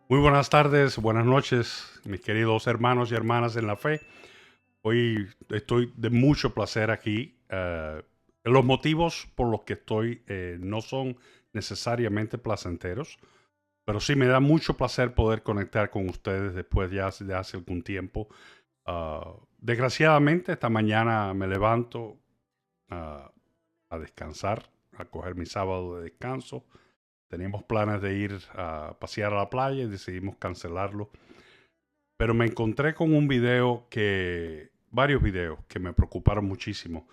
Muy buenas tardes, buenas noches, mis queridos hermanos y hermanas en la fe. Hoy estoy de mucho placer aquí. Los motivos por los que estoy no son necesariamente placenteros, pero sí me da mucho placer poder conectar con ustedes después ya de hace algún tiempo. Desgraciadamente, esta mañana me levanto ah, a descansar, a coger mi sábado de descanso. Teníamos planes de ir a pasear a la playa y decidimos cancelarlo. Pero me encontré con varios videos que me preocuparon muchísimo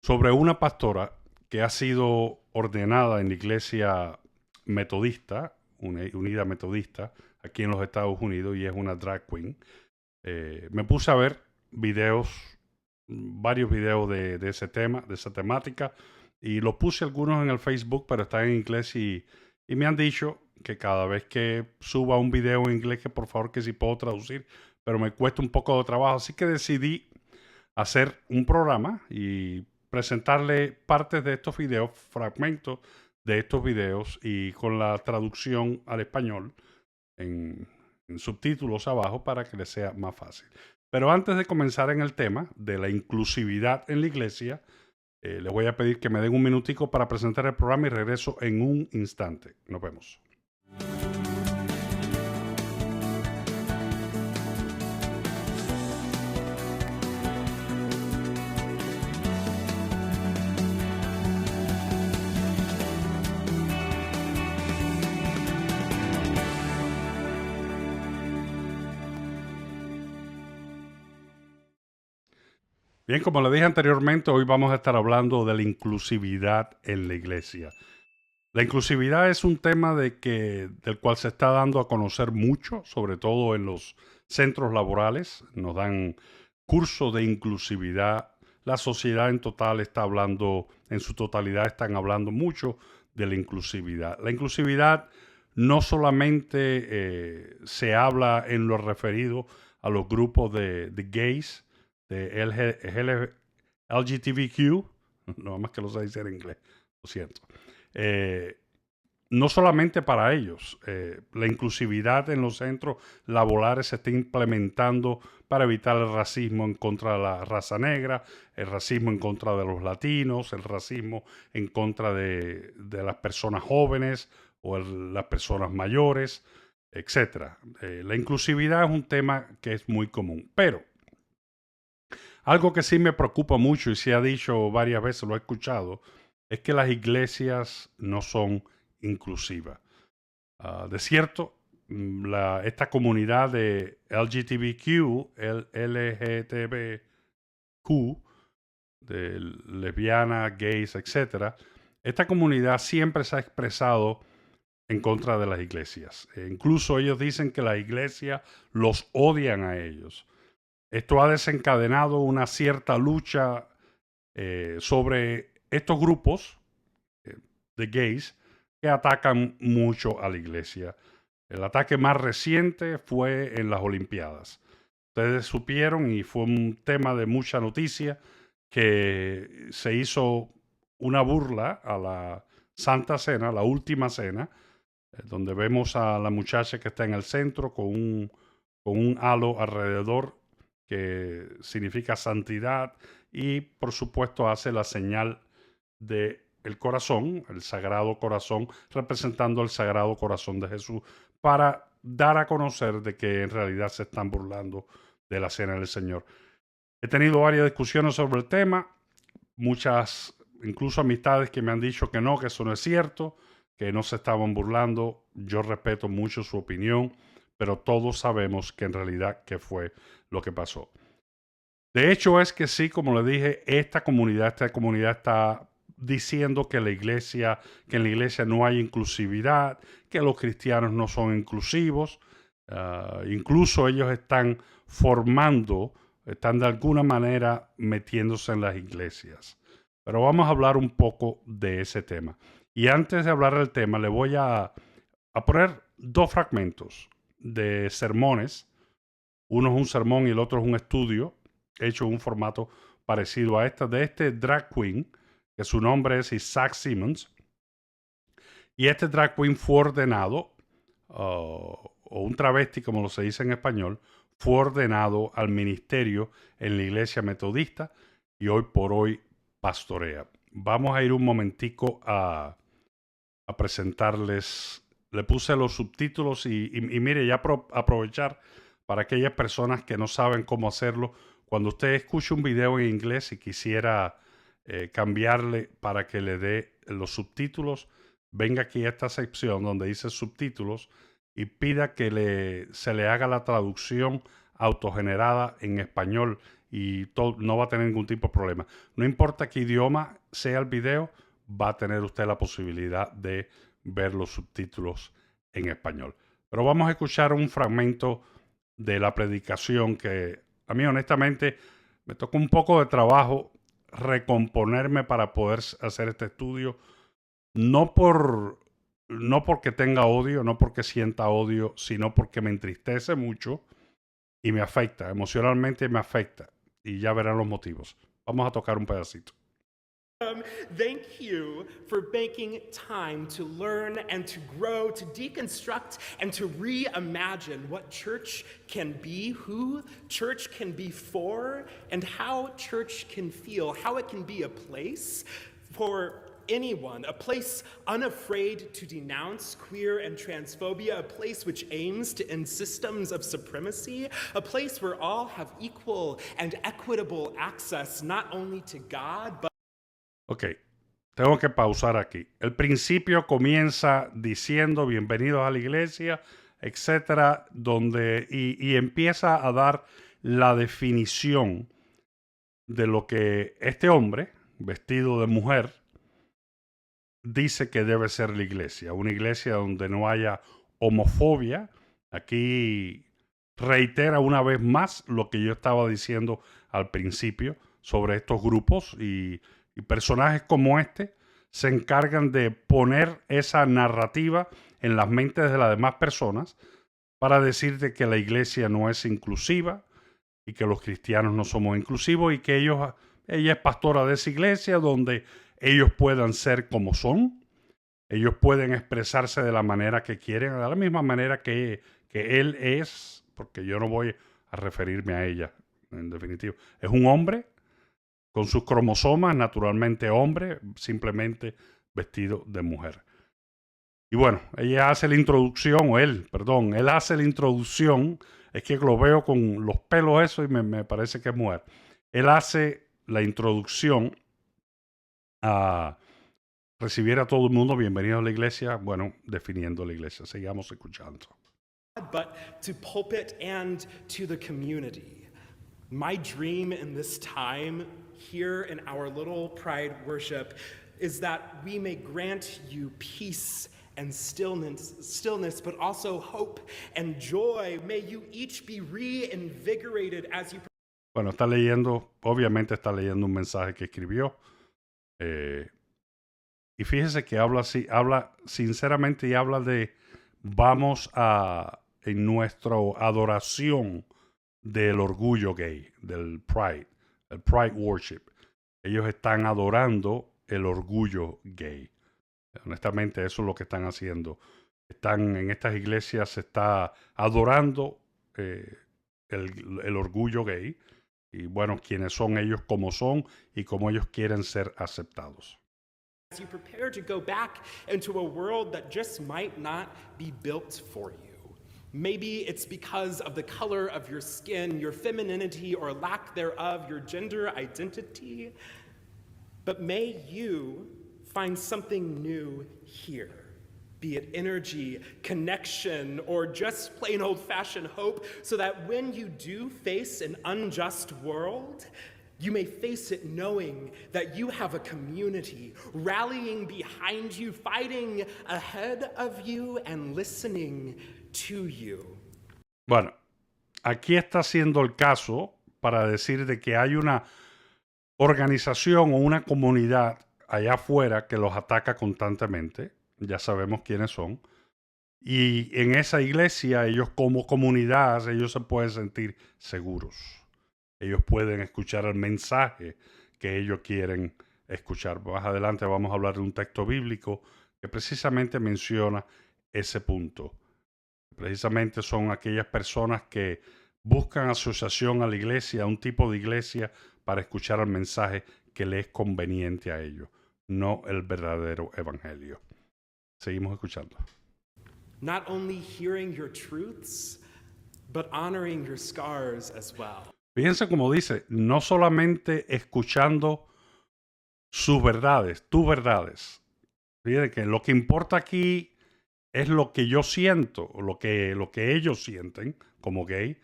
sobre una pastora que ha sido ordenada en la iglesia metodista, unida metodista, aquí en los Estados Unidos, y es una drag queen. Me puse a ver videos, varios videos de ese tema, de esa temática, y los puse algunos en el Facebook, pero están en inglés y me han dicho que cada vez que suba un video en inglés, que por favor que si puedo traducir, pero me cuesta un poco de trabajo, así que decidí hacer un programa y presentarle partes de estos videos, fragmentos de estos videos y con la traducción al español en, en subtítulos abajo para que les sea más fácil. Pero antes de comenzar en el tema de la inclusividad en la iglesia, les voy a pedir que me den un minutico para presentar el programa y regreso en un instante. Nos vemos. Bien, como le dije anteriormente, hoy vamos a estar hablando de la inclusividad en la iglesia. La inclusividad es un tema del cual se está dando a conocer mucho, sobre todo en los centros laborales. Nos dan cursos de inclusividad. La sociedad en total está hablando, en su totalidad están hablando mucho de la inclusividad. La inclusividad no solamente se habla en lo referido a los grupos de gays, de LGTBQ, no más que lo sé decir en inglés, lo siento. Eh, no solamente para ellos, la inclusividad en los centros laborales se está implementando para evitar el racismo en contra de la raza negra, el racismo en contra de los latinos, el racismo en contra de las personas jóvenes o las personas mayores, etc. La inclusividad es un tema que es muy común, pero algo que sí me preocupa mucho y se ha dicho varias veces, lo he escuchado, es que las iglesias no son inclusivas. De cierto, esta comunidad de LGTBQ, LGTBQ, de lesbianas, gays, etcétera, esta comunidad siempre se ha expresado en contra de las iglesias. Incluso ellos dicen que las iglesias los odian a ellos. Esto ha desencadenado una cierta lucha sobre estos grupos eh, de gays que atacan mucho a la iglesia. El ataque más reciente fue en las Olimpiadas. Ustedes supieron y fue un tema de mucha noticia que se hizo una burla a la Santa Cena, la última cena, donde vemos a la muchacha que está en el centro con un halo alrededor que significa santidad y por supuesto hace la señal de el corazón, el sagrado corazón, representando el sagrado corazón de Jesús, para dar a conocer de que en realidad se están burlando de la cena del Señor. He tenido varias discusiones sobre el tema, muchas, incluso amistades que me han dicho que eso no es cierto, que no se estaban burlando. Yo respeto mucho su opinión, pero todos sabemos que en realidad qué fue lo que pasó. De hecho es que sí, como le dije, esta comunidad está diciendo que que en la iglesia no hay inclusividad, que los cristianos no son inclusivos. Incluso ellos están están de alguna manera metiéndose en las iglesias. Pero vamos a hablar un poco de ese tema. Y antes de hablar del tema, le voy a poner dos fragmentos de sermones. Uno es un sermón y el otro es un estudio hecho en un formato parecido a de este drag queen, que su nombre es Isaac Simmons. Y este drag queen fue ordenado o un travesti, como lo se dice en español, fue ordenado al ministerio en la iglesia metodista y hoy por hoy pastorea. Vamos a ir un momentico a presentarles. Le puse los subtítulos y mire, ya aprovechar para aquellas personas que no saben cómo hacerlo. Cuando usted escuche un video en inglés y quisiera cambiarle para que le dé los subtítulos, venga aquí a esta sección donde dice subtítulos y pida que se le haga la traducción autogenerada en español y no va a tener ningún tipo de problema. No importa qué idioma sea el video, va a tener usted la posibilidad de ver los subtítulos en español. Pero vamos a escuchar un fragmento de la predicación que a mí honestamente me tocó un poco de trabajo recomponerme para poder hacer este estudio, no porque tenga odio, no porque sienta odio, sino porque me entristece mucho y me afecta, emocionalmente me afecta. Y ya verán los motivos. Vamos a tocar un pedacito. Thank you for making time to learn and to grow, to deconstruct and to reimagine what church can be, who church can be for, and how church can feel, how it can be a place for anyone, a place unafraid to denounce queer and transphobia, a place which aims to end systems of supremacy, a place where all have equal and equitable access not only to God, but Ok, tengo que pausar aquí. El principio comienza diciendo bienvenidos a la iglesia, etcétera, y empieza a dar la definición de lo que este hombre, vestido de mujer, dice que debe ser la iglesia. Una iglesia donde no haya homofobia. Aquí reitera una vez más lo que yo estaba diciendo al principio sobre estos grupos y personajes como este se encargan de poner esa narrativa en las mentes de las demás personas para decirte que la iglesia no es inclusiva y que los cristianos no somos inclusivos y que ella es pastora de esa iglesia donde ellos puedan ser como son, ellos pueden expresarse de la manera que quieren, de la misma manera que él es, porque yo no voy a referirme a ella, en definitivo. Es un hombre con sus cromosomas, naturalmente hombre, simplemente vestido de mujer. Y bueno, ella hace la introducción, él hace la introducción, es que lo veo con los pelos eso y me parece que es mujer. Él hace la introducción a recibir a todo el mundo, bienvenido a la iglesia, bueno, definiendo la iglesia. Sigamos escuchando. but to pulpit and to the community. My dream in this time here in our little Pride worship is that we may grant you peace and stillness, but also hope and joy. May you each be reinvigorated as you... Bueno, obviamente está leyendo un mensaje que escribió. Y fíjese que habla sinceramente y habla de en nuestra adoración del orgullo gay, del Pride, el Pride Worship. Ellos están adorando el orgullo gay. Honestamente, eso es lo que están haciendo. En estas iglesias, se está adorando el orgullo gay. Y bueno, quiénes son ellos como son y cómo ellos quieren ser aceptados. As you prepare to go back into a world that just might not be built for you. Maybe it's because of the color of your skin, your femininity or lack thereof, your gender identity. But may you find something new here, be it energy, connection, or just plain old-fashioned hope, so that when you do face an unjust world, you may face it knowing that you have a community rallying behind you, fighting ahead of you, and listening to you. Bueno, aquí está siendo el caso para decir de que hay una organización o una comunidad allá afuera que los ataca constantemente. Ya sabemos quiénes son. Y en esa iglesia, ellos como comunidad, ellos se pueden sentir seguros. Ellos pueden escuchar el mensaje que ellos quieren escuchar. Más adelante vamos a hablar de un texto bíblico que precisamente menciona ese punto. Precisamente son aquellas personas que buscan asociación a la iglesia, a un tipo de iglesia, para escuchar el mensaje que les es conveniente a ellos, no el verdadero evangelio. Seguimos escuchando. Not only hearing your truths, but honoring your scars as well. Fíjense como dice, no solamente escuchando sus verdades, tus verdades. Fíjense que lo que importa aquí es lo que yo siento, o lo que ellos sienten como gay,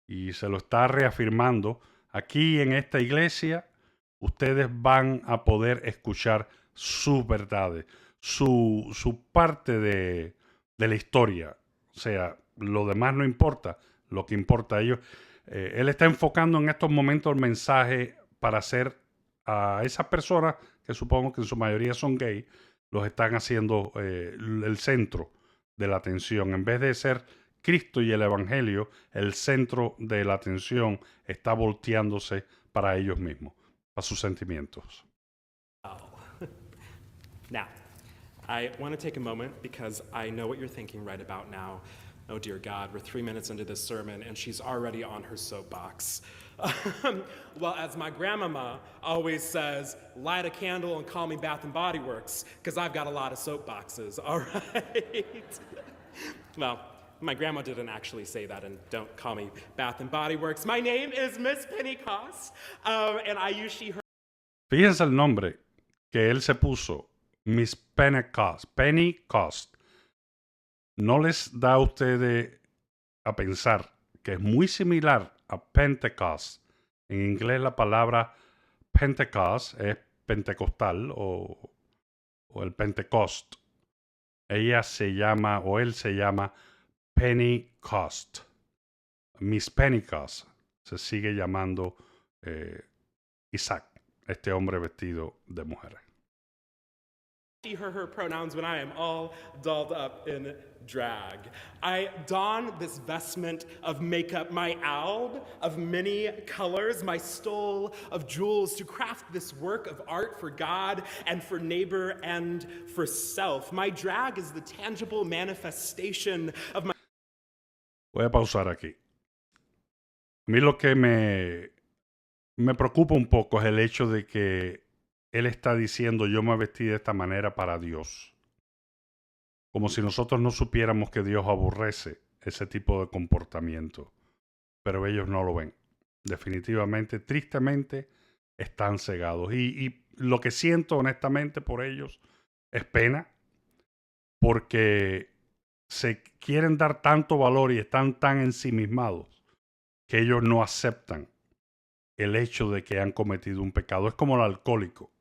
y se lo está reafirmando. Aquí en esta iglesia, ustedes van a poder escuchar sus verdades, su parte de la historia. O sea, lo demás no importa, lo que importa a ellos. Él está enfocando en estos momentos el mensaje para hacer a esas personas, que supongo que en su mayoría son gay, los están haciendo el centro de la atención. En vez de ser Cristo y el Evangelio, el centro de la atención está volteándose para ellos mismos, para sus sentimientos. Now, I want to take a moment because I know what you're thinking right about now. Oh, dear God, we're 3 minutes into this sermon and she's already on her soapbox. Well, as my grandmama always says, light a candle and call me Bath and Body Works, because I've got a lot of soapboxes, all right? Well, my grandma didn't actually say that, and don't call me Bath and Body Works. My name is Miss Pentecost, and I use she, her. Fíjense el nombre que él se puso, Miss Pentecost. Pentecost. ¿No les da a ustedes a pensar que es muy similar a Pentecost? En inglés la palabra Pentecost es pentecostal o el Pentecost. Ella se llama, o él se llama, Pentecost. Miss Pentecost se sigue llamando Isaac, este hombre vestido de mujer. She, her pronouns when I am all dolled up in drag. I don this vestment of makeup, my alb of many colors, my stole of jewels to craft this work of art for God and for neighbor and for self. My drag is the tangible manifestation of my. Voy a pausar aquí. A mí lo que me preocupa un poco es el hecho de que él está diciendo, yo me vestí de esta manera para Dios. Como si nosotros no supiéramos que Dios aborrece ese tipo de comportamiento. Pero ellos no lo ven. Definitivamente, tristemente, están cegados. Y lo que siento honestamente por ellos es pena. Porque se quieren dar tanto valor y están tan ensimismados que ellos no aceptan el hecho de que han cometido un pecado. Es como el alcohólico,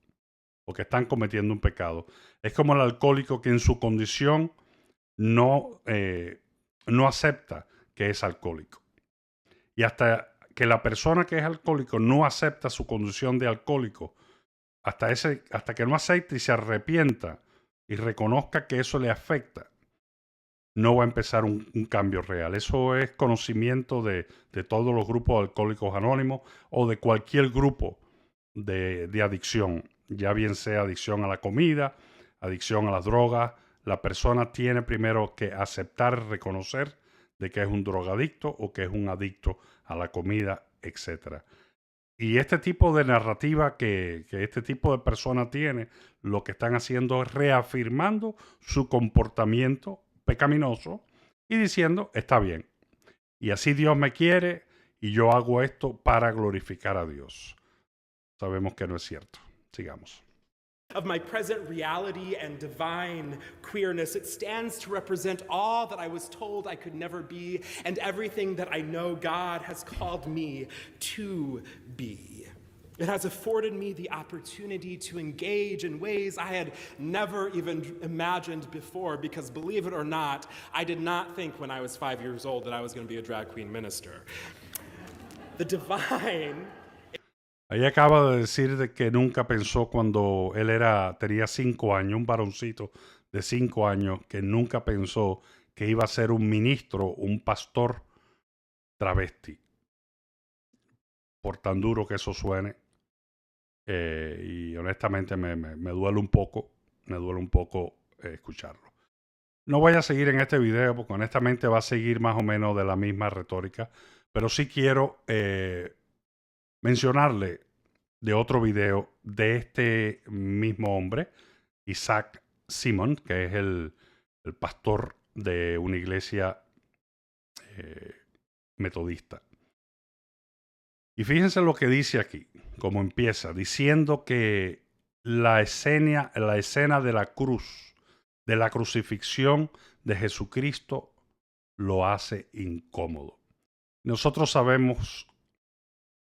o que están cometiendo un pecado. Es como el alcohólico que en su condición no acepta que es alcohólico. Y hasta que la persona que es alcohólico no acepta su condición de alcohólico, hasta que no acepte y se arrepienta y reconozca que eso le afecta, no va a empezar un cambio real. Eso es conocimiento de todos los grupos de alcohólicos anónimos o de cualquier grupo de adicción, ya bien sea adicción a la comida, adicción a las drogas. La persona tiene primero que aceptar, reconocer de que es un drogadicto o que es un adicto a la comida, etc. Y este tipo de narrativa que este tipo de persona tiene, lo que están haciendo es reafirmando su comportamiento pecaminoso y diciendo, está bien. Y así Dios me quiere y yo hago esto para glorificar a Dios. Sabemos que no es cierto. Sigamos. Of my present reality and divine queerness. It stands to represent all that I was told I could never be and everything that I know God has called me to be. It has afforded me the opportunity to engage in ways I had never even imagined before because, believe it or not, I did not think when I was 5 years old that I was going to be a drag queen minister. The divine. Ella acaba de decir de que nunca pensó cuando él tenía 5 años, un varoncito de 5 años, que nunca pensó que iba a ser un ministro, un pastor travesti. Por tan duro que eso suene. Y honestamente me duele un poco escucharlo. No voy a seguir en este video porque honestamente va a seguir más o menos de la misma retórica, pero sí quiero mencionarle de otro video de este mismo hombre, Isaac Simon, que es el pastor de una iglesia metodista. Y fíjense lo que dice aquí, como empieza, diciendo que la escena de la cruz, de la crucifixión de Jesucristo, lo hace incómodo. Nosotros sabemos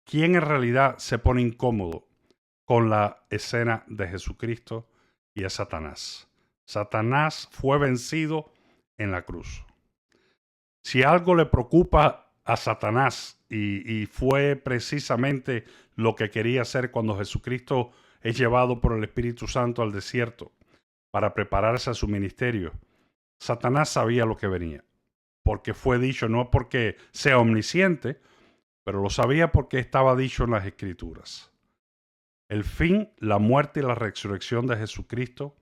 quién en realidad se pone incómodo con la escena de Jesucristo y es Satanás. Satanás fue vencido en la cruz. Si algo le preocupa a Satanás y fue precisamente lo que quería hacer cuando Jesucristo es llevado por el Espíritu Santo al desierto para prepararse a su ministerio, Satanás sabía lo que venía, porque fue dicho, no porque sea omnisciente, pero lo sabía porque estaba dicho en las Escrituras. El fin, la muerte y la resurrección de Jesucristo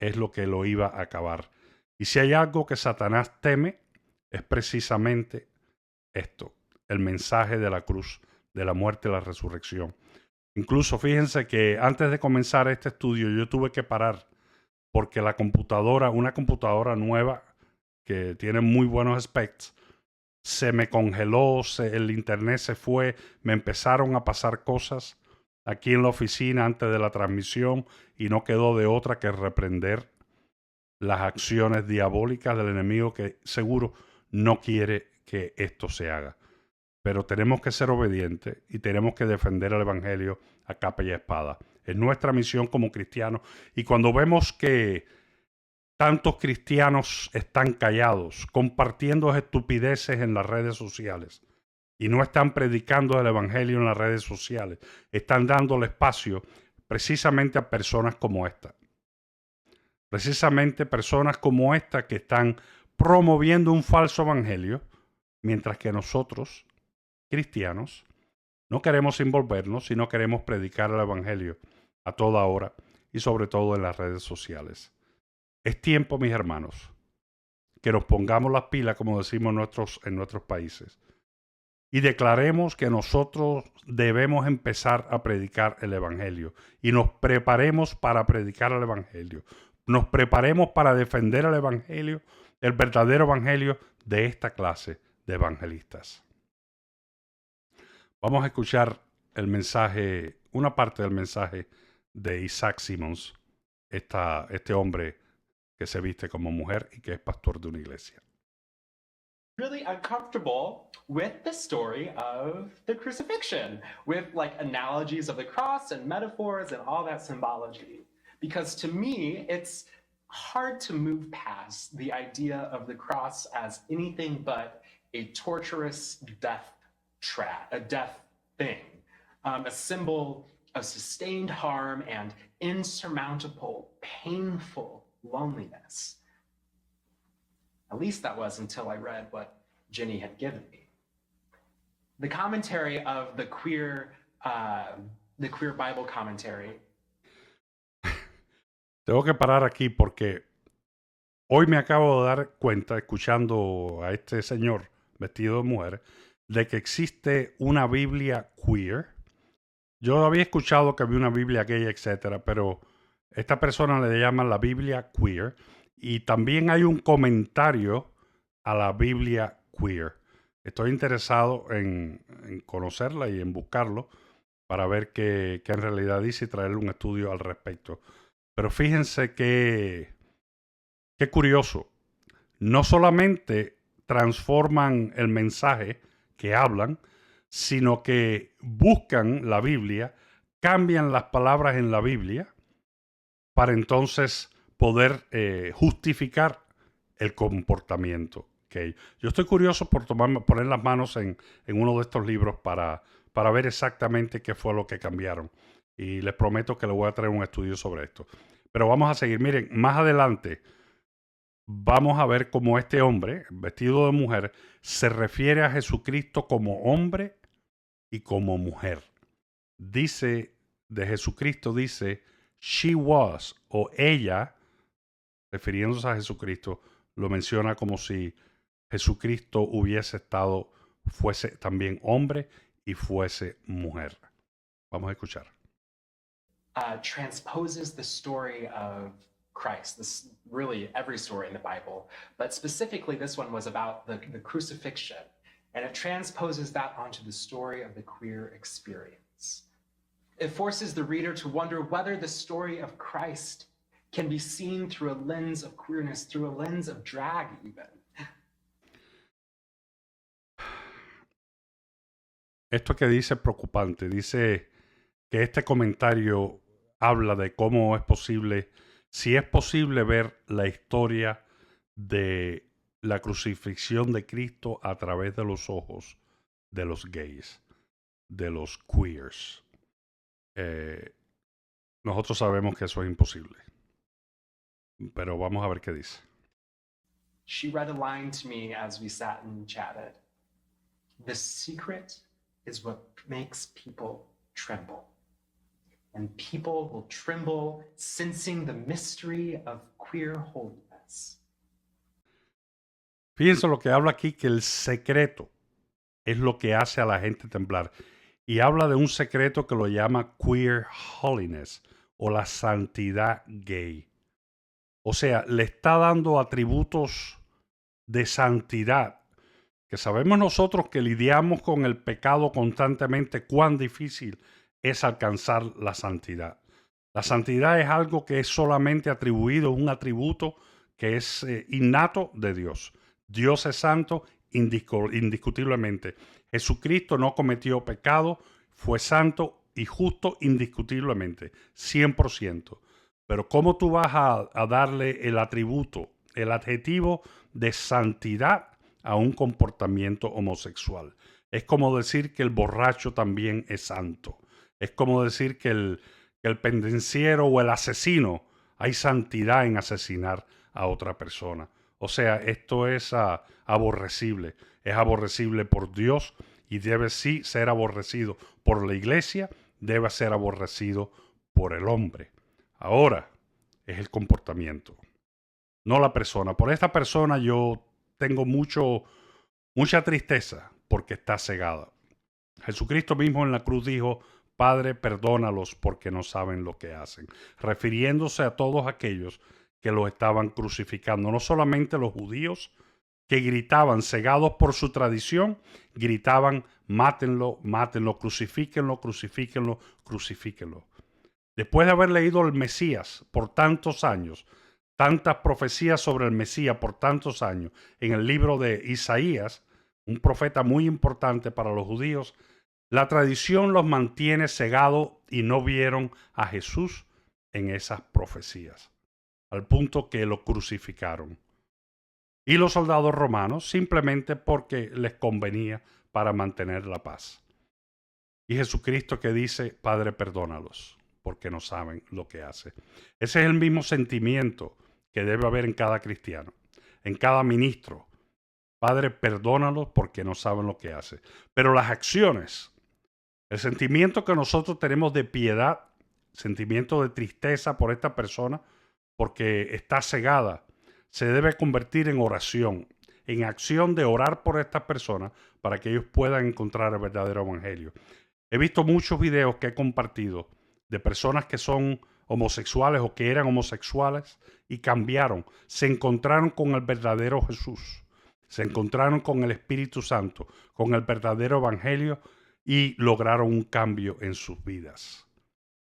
es lo que lo iba a acabar. Y si hay algo que Satanás teme, es precisamente esto, el mensaje de la cruz, de la muerte y la resurrección. Incluso fíjense que antes de comenzar este estudio yo tuve que parar porque la computadora, una computadora nueva que tiene muy buenos specs, se me congeló, el internet se fue, me empezaron a pasar cosas aquí en la oficina antes de la transmisión y no quedó de otra que reprender las acciones diabólicas del enemigo que seguro no quiere que esto se haga. Pero tenemos que ser obedientes y tenemos que defender el Evangelio a capa y espada. Es nuestra misión como cristianos. Y cuando vemos que tantos cristianos están callados, compartiendo estupideces en las redes sociales y no están predicando el Evangelio en las redes sociales, están dándole espacio precisamente a personas como esta. Precisamente personas como esta que están promoviendo un falso evangelio, mientras que nosotros, cristianos, no queremos envolvernos, sino queremos predicar el evangelio a toda hora y sobre todo en las redes sociales. Es tiempo, mis hermanos, que nos pongamos las pilas, como decimos en nuestros países, y declaremos que nosotros debemos empezar a predicar el evangelio y nos preparemos para predicar el evangelio. Nos preparemos para defender el evangelio, el verdadero evangelio de esta clase de evangelistas. Vamos a escuchar el mensaje, una parte del mensaje de Isaac Simons, este hombre que se viste como mujer y que es pastor de una iglesia. Really uncomfortable with the story of the crucifixion, with like analogies of the cross and metaphors and all that symbology. Because to me, it's hard to move past the idea of the cross as anything but a torturous death trap, a death thing, a symbol of sustained harm and insurmountable, painful loneliness. At least that was until I read what Jenny had given me. The commentary of the queer Bible commentary. Tengo que parar aquí porque hoy me acabo de dar cuenta, escuchando a este señor vestido de mujer, de que existe una Biblia queer. Yo había escuchado que había una Biblia gay, etcétera, pero esta persona le llama la Biblia queer. Y también hay un comentario a la Biblia queer. Estoy interesado en conocerla y en buscarlo para ver qué en realidad dice y traerle un estudio al respecto. Pero fíjense qué curioso. No solamente transforman el mensaje que hablan, sino que buscan la Biblia, cambian las palabras en la Biblia para entonces poder justificar el comportamiento. Okay. Yo estoy curioso por poner las manos en uno de estos libros para ver exactamente qué fue lo que cambiaron. Y les prometo que les voy a traer un estudio sobre esto. Pero vamos a seguir. Miren, más adelante vamos a ver cómo este hombre, vestido de mujer, se refiere a Jesucristo como hombre y como mujer. Dice, de Jesucristo dice, she was, o ella, refiriéndose a Jesucristo, lo menciona como si Jesucristo fuese también hombre y fuese mujer. Vamos a escuchar. Transposes the story of Christ, this really every story in the Bible, but specifically this one was about the crucifixion, and it transposes that onto the story of the queer experience. It forces the reader to wonder whether the story of Christ can be seen through a lens of queerness, through a lens of drag even. Esto que dice es preocupante. Dice que este comentario habla de cómo es posible, si es posible ver la historia de la crucifixión de Cristo a través de los ojos de los gays, de los queers. Nosotros sabemos que eso es imposible. Pero vamos a ver qué dice. She read a line to me as we sat and chatted. The secret is what makes people tremble. And people will tremble sensing the mystery of queer holiness. Fíjense lo que habla aquí, que el secreto es lo que hace a la gente temblar. Y habla de un secreto que lo llama queer holiness o la santidad gay. O sea, le está dando atributos de santidad, que sabemos nosotros que lidiamos con el pecado constantemente, cuán difícil es alcanzar la santidad. La santidad es algo que es solamente atribuido, un atributo que es innato de Dios. Dios es santo indiscutiblemente. Jesucristo no cometió pecado, fue santo y justo indiscutiblemente, 100%. Pero ¿cómo tú vas a darle el atributo, el adjetivo de santidad a un comportamiento homosexual? Es como decir que el borracho también es santo. Es como decir que el pendenciero o el asesino, hay santidad en asesinar a otra persona. O sea, esto es aborrecible. Es aborrecible por Dios y debe sí ser aborrecido por la iglesia, debe ser aborrecido por el hombre. Ahora es el comportamiento, no la persona. Por esta persona yo tengo mucha tristeza porque está cegada. Jesucristo mismo en la cruz dijo: Padre, perdónalos porque no saben lo que hacen, refiriéndose a todos aquellos que lo estaban crucificando, no solamente los judíos que gritaban, cegados por su tradición, gritaban: mátenlo, mátenlo, crucifíquenlo, crucifíquenlo, crucifíquenlo. Después de haber leído el Mesías por tantos años, tantas profecías sobre el Mesías por tantos años, en el libro de Isaías, un profeta muy importante para los judíos, la tradición los mantiene cegados y no vieron a Jesús en esas profecías, al punto que lo crucificaron. Y los soldados romanos simplemente porque les convenía para mantener la paz. Y Jesucristo que dice: Padre, perdónalos porque no saben lo que hace. Ese es el mismo sentimiento que debe haber en cada cristiano, en cada ministro. Padre, perdónalos porque no saben lo que hace. Pero las acciones, el sentimiento que nosotros tenemos de piedad, sentimiento de tristeza por esta persona porque está cegada, se debe convertir en oración, en acción de orar por estas personas para que ellos puedan encontrar el verdadero evangelio. He visto muchos videos que he compartido de personas que son homosexuales o que eran homosexuales y cambiaron, se encontraron con el verdadero Jesús, se encontraron con el Espíritu Santo, con el verdadero evangelio y lograron un cambio en sus vidas.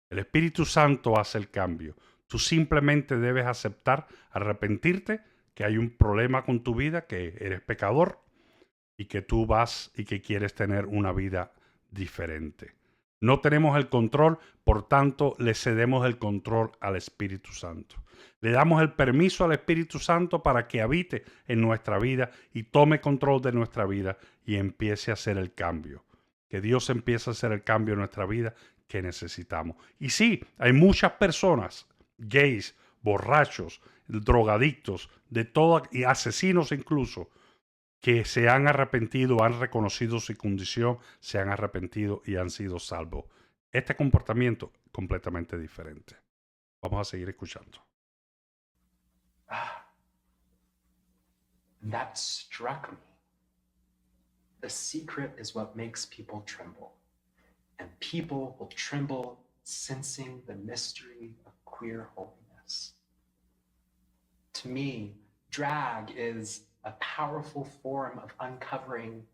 El Espíritu Santo hace el cambio. Tú simplemente debes aceptar, arrepentirte, que hay un problema con tu vida, que eres pecador y que tú vas y que quieres tener una vida diferente. No tenemos el control, por tanto le cedemos el control al Espíritu Santo. Le damos el permiso al Espíritu Santo para que habite en nuestra vida y tome control de nuestra vida y empiece a hacer el cambio. Que Dios empiece a hacer el cambio en nuestra vida que necesitamos. Y sí, hay muchas personas, gays, borrachos, drogadictos, de todo, y asesinos incluso, que se han arrepentido, han reconocido su condición, se han arrepentido y han sido salvos. Este comportamiento completamente diferente. Vamos a seguir escuchando. that struck me. The secret is what makes people tremble, and people will tremble sensing the mystery of queer holiness. To me, drag is a powerful form of uncovering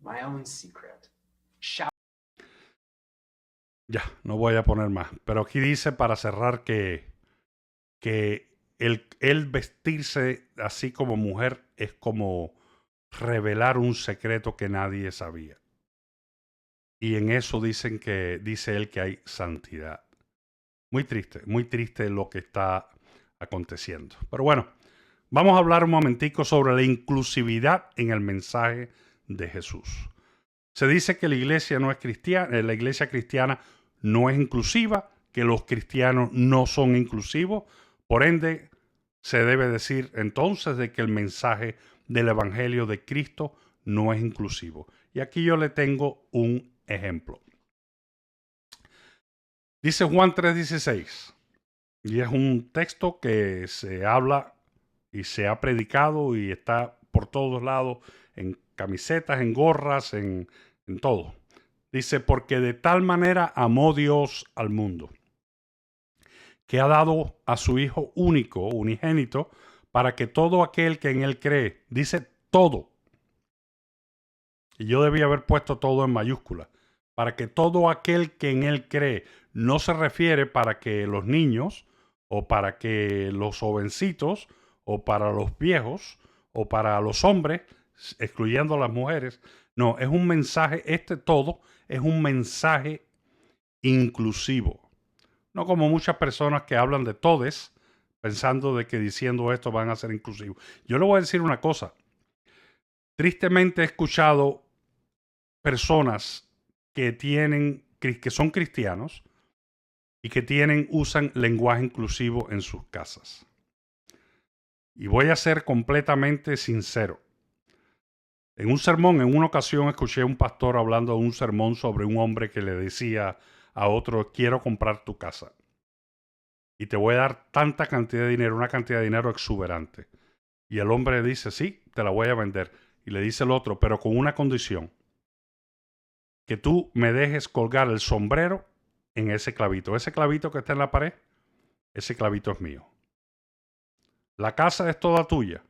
my own secret. Ya, no voy a poner más. Pero aquí dice para cerrar que el vestirse así como mujer es como revelar un secreto que nadie sabía. Y en eso dice él que hay santidad. Muy triste lo que está aconteciendo. Pero bueno, vamos a hablar un momentico sobre la inclusividad en el mensaje de Jesús. Se dice que la iglesia no es cristiana, la iglesia cristiana no es inclusiva, que los cristianos no son inclusivos. Por ende, se debe decir entonces de que el mensaje del Evangelio de Cristo no es inclusivo. Y aquí yo le tengo un ejemplo. Dice Juan 3:16, y es un texto que se habla y se ha predicado y está por todos lados, en camisetas, en gorras, en todo. Dice, porque de tal manera amó Dios al mundo, que ha dado a su Hijo único, unigénito, para que todo aquel que en Él cree, dice todo, y yo debía haber puesto todo en mayúscula, para que todo aquel que en Él cree, no se refiere para que los niños, o para que los jovencitos, o para los viejos, o para los hombres, excluyendo a las mujeres. No, es un mensaje, todo es un mensaje inclusivo. No como muchas personas que hablan de todes, pensando de que diciendo esto van a ser inclusivos. Yo le voy a decir una cosa. Tristemente he escuchado personas que son cristianos y que usan lenguaje inclusivo en sus casas. Y voy a ser completamente sincero. En un sermón, en una ocasión, escuché a un pastor hablando de un sermón sobre un hombre que le decía a otro, quiero comprar tu casa. Y te voy a dar tanta cantidad de dinero, una cantidad de dinero exuberante. Y el hombre dice, sí, te la voy a vender. Y le dice el otro, pero con una condición. Que tú me dejes colgar el sombrero en ese clavito. Ese clavito que está en la pared, ese clavito es mío. La casa es toda tuya,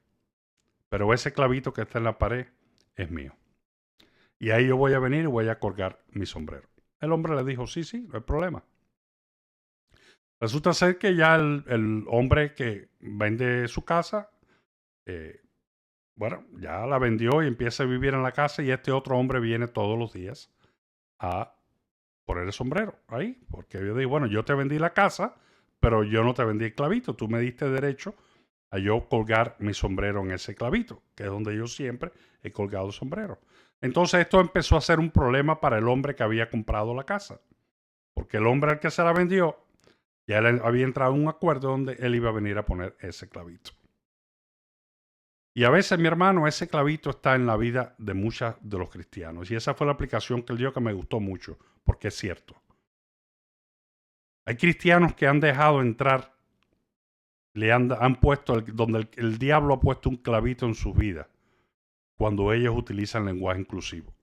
pero ese clavito que está en la pared es mío. Y ahí yo voy a venir y voy a colgar mi sombrero. El hombre le dijo, sí, no hay problema. Resulta ser que ya el hombre que vende su casa, ya la vendió y empieza a vivir en la casa, y este otro hombre viene todos los días a poner el sombrero ahí. Porque yo digo, bueno, yo te vendí la casa, pero yo no te vendí el clavito. Tú me diste derecho a yo colgar mi sombrero en ese clavito, que es donde yo siempre he colgado el sombrero. Entonces esto empezó a ser un problema para el hombre que había comprado la casa. Porque el hombre al que se la vendió, ya él había entrado en un acuerdo donde él iba a venir a poner ese clavito. Y a veces, mi hermano, ese clavito está en la vida de muchos de los cristianos. Y esa fue la aplicación que él dio, que me gustó mucho, porque es cierto. Hay cristianos que han dejado entrar, han puesto, donde el diablo ha puesto un clavito en sus vidas, cuando ellos utilizan lenguaje inclusivo.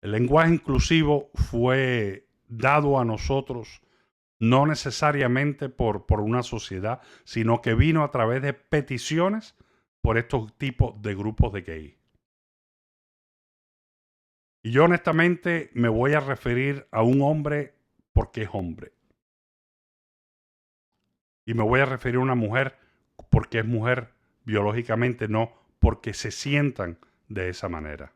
El lenguaje inclusivo fue dado a nosotros no necesariamente por una sociedad, sino que vino a través de peticiones por estos tipos de grupos de gay. Y yo honestamente me voy a referir a un hombre porque es hombre. Y me voy a referir a una mujer porque es mujer biológicamente, no porque se sientan de esa manera.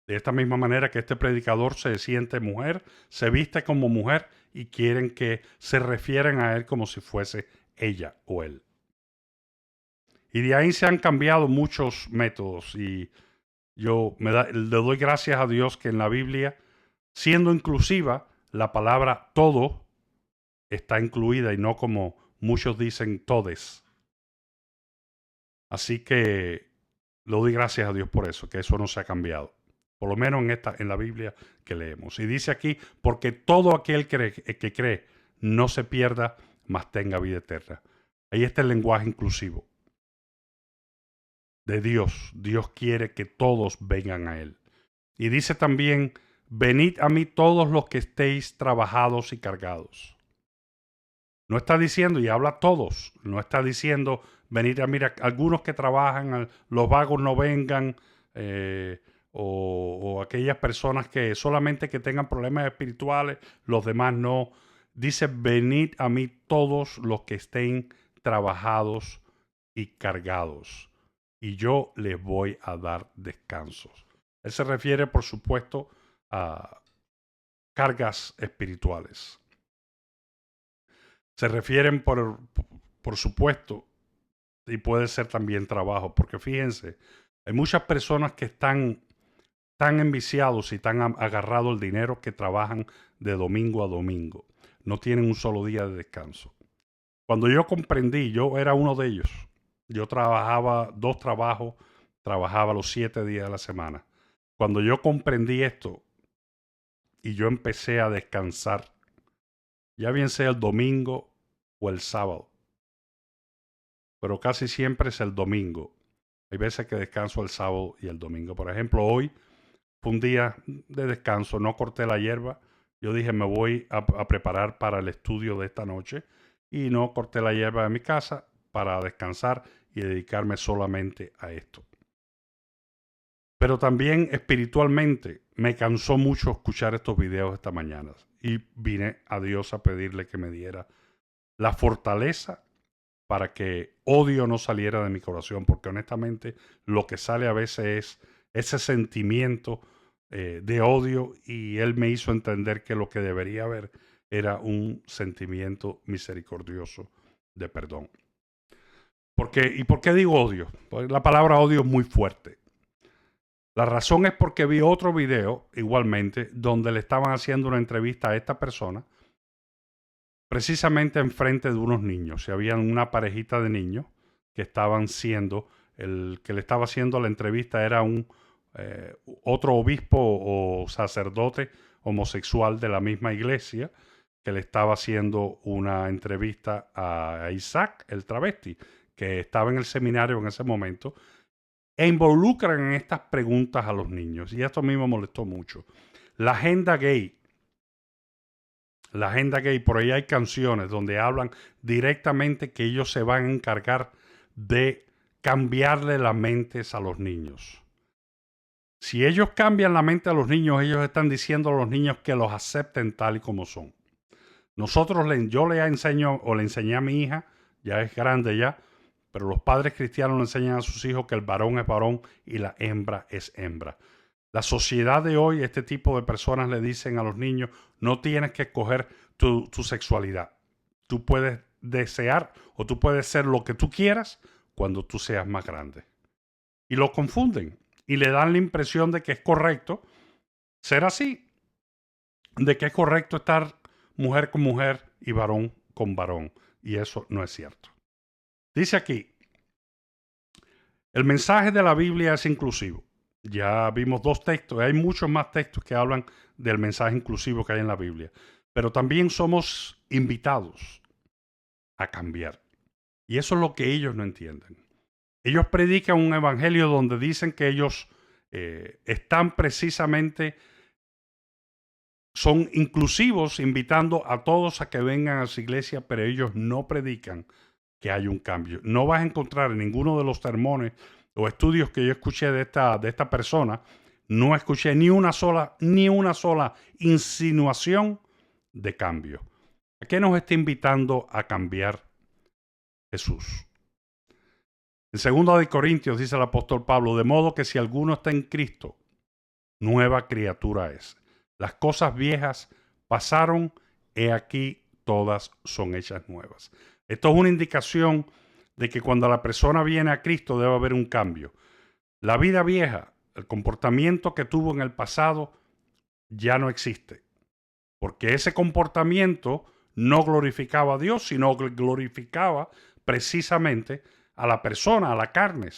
De esta misma manera que este predicador se siente mujer, se viste como mujer y quieren que se refieran a él como si fuese ella o él. Y de ahí se han cambiado muchos métodos, y yo le doy gracias a Dios que en la Biblia, siendo inclusiva, la palabra todo está incluida y no como muchos dicen todes. Así que le doy gracias a Dios por eso, que eso no se ha cambiado. Por lo menos en la Biblia que leemos. Y dice aquí, porque todo aquel que cree no se pierda, mas tenga vida eterna. Ahí está el lenguaje inclusivo. de Dios. Dios quiere que todos vengan a Él. Y dice también, venid a mí todos los que estéis trabajados y cargados. No está diciendo, y habla todos, no está diciendo, venid a mí, algunos que trabajan, los vagos no vengan, o aquellas personas que solamente que tengan problemas espirituales, los demás no. Dice, venid a mí todos los que estén trabajados y cargados, y yo les voy a dar descansos. Él se refiere, por supuesto, a cargas espirituales. Se refieren, por supuesto, y puede ser también trabajo, porque fíjense, hay muchas personas que están tan enviciados y tan agarrados al dinero que trabajan de domingo a domingo. No tienen un solo día de descanso. Cuando yo comprendí, yo era uno de ellos. Yo trabajaba 2 trabajos, trabajaba los 7 días de la semana. Cuando yo comprendí esto y yo empecé a descansar, ya bien sea el domingo o el sábado, pero casi siempre es el domingo. Hay veces que descanso el sábado y el domingo. Por ejemplo, hoy fue un día de descanso, no corté la hierba. Yo dije, me voy a preparar para el estudio de esta noche y no corté la hierba de mi casa para descansar y dedicarme solamente a esto. Pero también espiritualmente me cansó mucho escuchar estos videos esta mañana y vine a Dios a pedirle que me diera la fortaleza para que odio no saliera de mi corazón, porque honestamente lo que sale a veces es ese sentimiento de odio, y Él me hizo entender que lo que debería haber era un sentimiento misericordioso de perdón. ¿Y por qué digo odio? Porque la palabra odio es muy fuerte. La razón es porque vi otro video, igualmente, donde le estaban haciendo una entrevista a esta persona, precisamente enfrente de unos niños. Y había una parejita de niños que estaban siendo, el que le estaba haciendo la entrevista era otro obispo o sacerdote homosexual de la misma iglesia, que le estaba haciendo una entrevista a Isaac, el travesti, que estaba en el seminario en ese momento, e involucran en estas preguntas a los niños. Y esto a mí me molestó mucho. La agenda gay, por ahí hay canciones donde hablan directamente que ellos se van a encargar de cambiarle las mentes a los niños. Si ellos cambian la mente a los niños, ellos están diciendo a los niños que los acepten tal y como son. Yo le enseño, o le enseñé a mi hija, ya es grande ya, pero los padres cristianos le enseñan a sus hijos que el varón es varón y la hembra es hembra. La sociedad de hoy, este tipo de personas le dicen a los niños, no tienes que escoger tu sexualidad. Tú puedes desear o tú puedes ser lo que tú quieras cuando tú seas más grande. Y lo confunden y le dan la impresión de que es correcto ser así, de que es correcto estar mujer con mujer y varón con varón. Y eso no es cierto. Dice aquí, el mensaje de la Biblia es inclusivo. Ya vimos 2 textos, hay muchos más textos que hablan del mensaje inclusivo que hay en la Biblia. Pero también somos invitados a cambiar. Y eso es lo que ellos no entienden. Ellos predican un evangelio donde dicen que ellos están precisamente, son inclusivos, invitando a todos a que vengan a su iglesia, pero ellos no predican que hay un cambio. No vas a encontrar en ninguno de los sermones o estudios que yo escuché de esta persona, no escuché ni una sola insinuación de cambio. ¿A qué nos está invitando a cambiar Jesús? En 2 de Corintios dice el apóstol Pablo, de modo que si alguno está en Cristo, nueva criatura es. Las cosas viejas pasaron, he aquí todas son hechas nuevas. Esto es una indicación de que cuando la persona viene a Cristo debe haber un cambio. La vida vieja, el comportamiento que tuvo en el pasado, ya no existe. Porque ese comportamiento no glorificaba a Dios, sino que glorificaba precisamente a la persona, a la carne.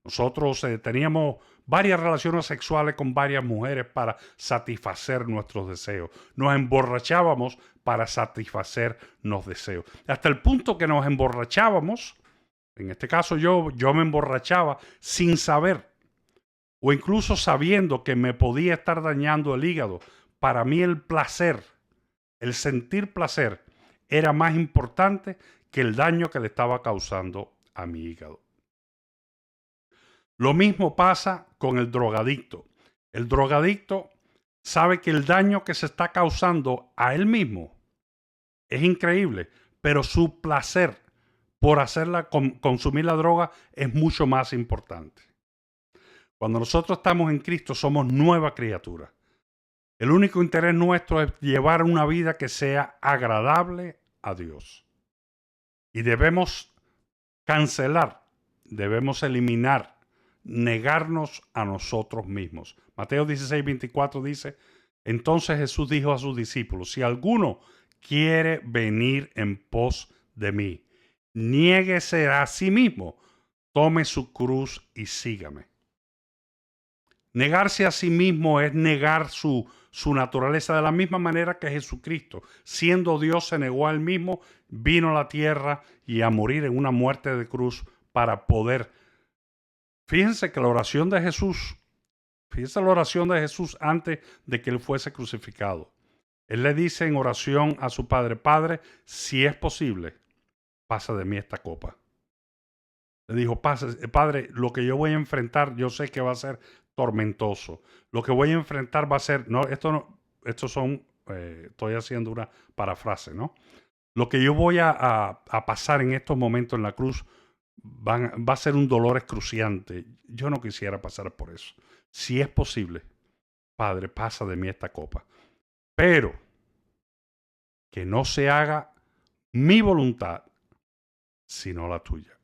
Nosotros teníamos varias relaciones sexuales con varias mujeres para satisfacer nuestros deseos. Nos emborrachábamos para satisfacer los deseos. Hasta el punto que nos emborrachábamos En este caso yo me emborrachaba sin saber, o incluso sabiendo que me podía estar dañando el hígado. Para mí el placer, el sentir placer, era más importante que el daño que le estaba causando a mi hígado. Lo mismo pasa con el drogadicto. El drogadicto sabe que el daño que se está causando a él mismo es increíble, pero su placer por consumir la droga es mucho más importante. Cuando nosotros estamos en Cristo somos nueva criatura. El único interés nuestro es llevar una vida que sea agradable a Dios. Y debemos cancelar, debemos eliminar, negarnos a nosotros mismos. Mateo 16:24 dice, entonces Jesús dijo a sus discípulos, si alguno quiere venir en pos de mí, niéguese a sí mismo, tome su cruz y sígame. Negarse a sí mismo es negar su naturaleza, de la misma manera que Jesucristo, siendo Dios, se negó a él mismo, vino a la tierra y a morir en una muerte de cruz para poder. Fíjense que la oración de Jesús, antes de que él fuese crucificado. Él le dice en oración a su Padre, Padre, si es posible, pasa de mí esta copa. Le dijo, Padre, lo que yo voy a enfrentar, yo sé que va a ser tormentoso. Lo que voy a enfrentar va a ser, estoy haciendo una parafrase, ¿no? Lo que yo voy a pasar en estos momentos en la cruz va a ser un dolor excruciante. Yo no quisiera pasar por eso. Si es posible, Padre, pasa de mí esta copa. Pero que no se haga mi voluntad, sino la tuya.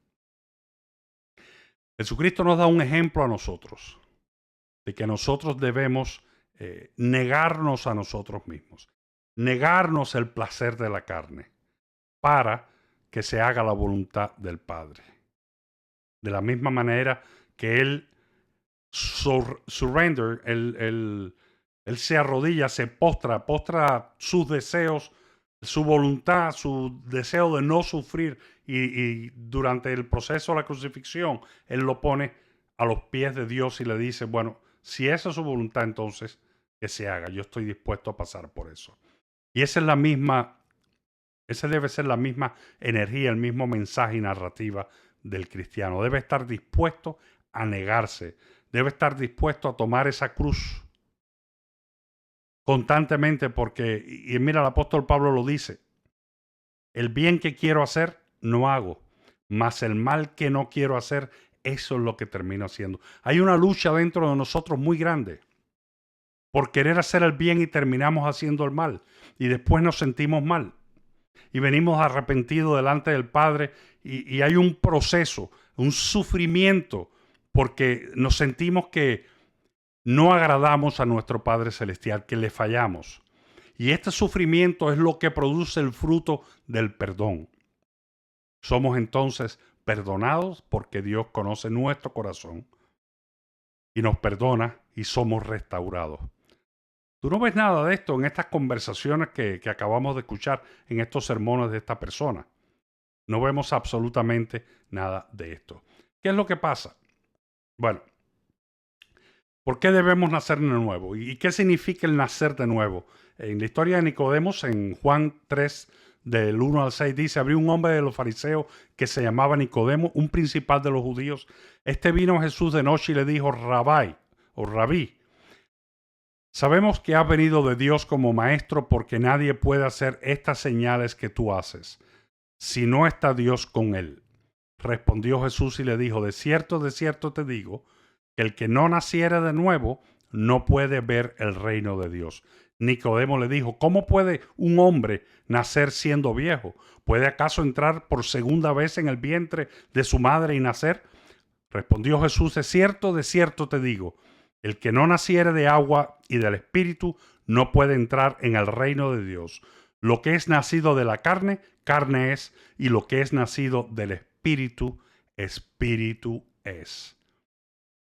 Jesucristo nos da un ejemplo a nosotros de que nosotros debemos negarnos a nosotros mismos, negarnos el placer de la carne para que se haga la voluntad del Padre. De la misma manera que Él surrender, Él se arrodilla, se postra sus deseos, su voluntad, su deseo de no sufrir y durante el proceso de la crucifixión, Él lo pone a los pies de Dios y le dice, bueno, si esa es su voluntad, entonces que se haga. Yo estoy dispuesto a pasar por eso. Y esa debe ser la misma energía, el mismo mensaje y narrativa del cristiano. Debe estar dispuesto a negarse. Debe estar dispuesto a tomar esa cruz constantemente porque, y mira, el apóstol Pablo lo dice, el bien que quiero hacer, no hago, mas el mal que no quiero hacer, eso es lo que termino haciendo. Hay una lucha dentro de nosotros muy grande por querer hacer el bien y terminamos haciendo el mal. Y después nos sentimos mal. Y venimos arrepentidos delante del Padre y hay un proceso, un sufrimiento, porque nos sentimos que no agradamos a nuestro Padre Celestial, que le fallamos. Y este sufrimiento es lo que produce el fruto del perdón. Somos entonces perdonados porque Dios conoce nuestro corazón y nos perdona y somos restaurados. Tú no ves nada de esto en estas conversaciones que acabamos de escuchar, en estos sermones de esta persona. No vemos absolutamente nada de esto. ¿Qué es lo que pasa? Bueno, ¿por qué debemos nacer de nuevo? ¿Y qué significa el nacer de nuevo? En la historia de Nicodemos, en Juan 3, del 1 al 6, dice, había un hombre de los fariseos que se llamaba Nicodemo, un principal de los judíos. Este vino a Jesús de noche y le dijo, Rabí, sabemos que has venido de Dios como maestro porque nadie puede hacer estas señales que tú haces, si no está Dios con él. Respondió Jesús y le dijo, de cierto te digo, que el que no naciere de nuevo no puede ver el reino de Dios. Nicodemo le dijo, ¿cómo puede un hombre nacer siendo viejo? ¿Puede acaso entrar por segunda vez en el vientre de su madre y nacer? Respondió Jesús, de cierto te digo, el que no naciere de agua y del Espíritu no puede entrar en el reino de Dios. Lo que es nacido de la carne, carne es, y lo que es nacido del Espíritu, Espíritu es.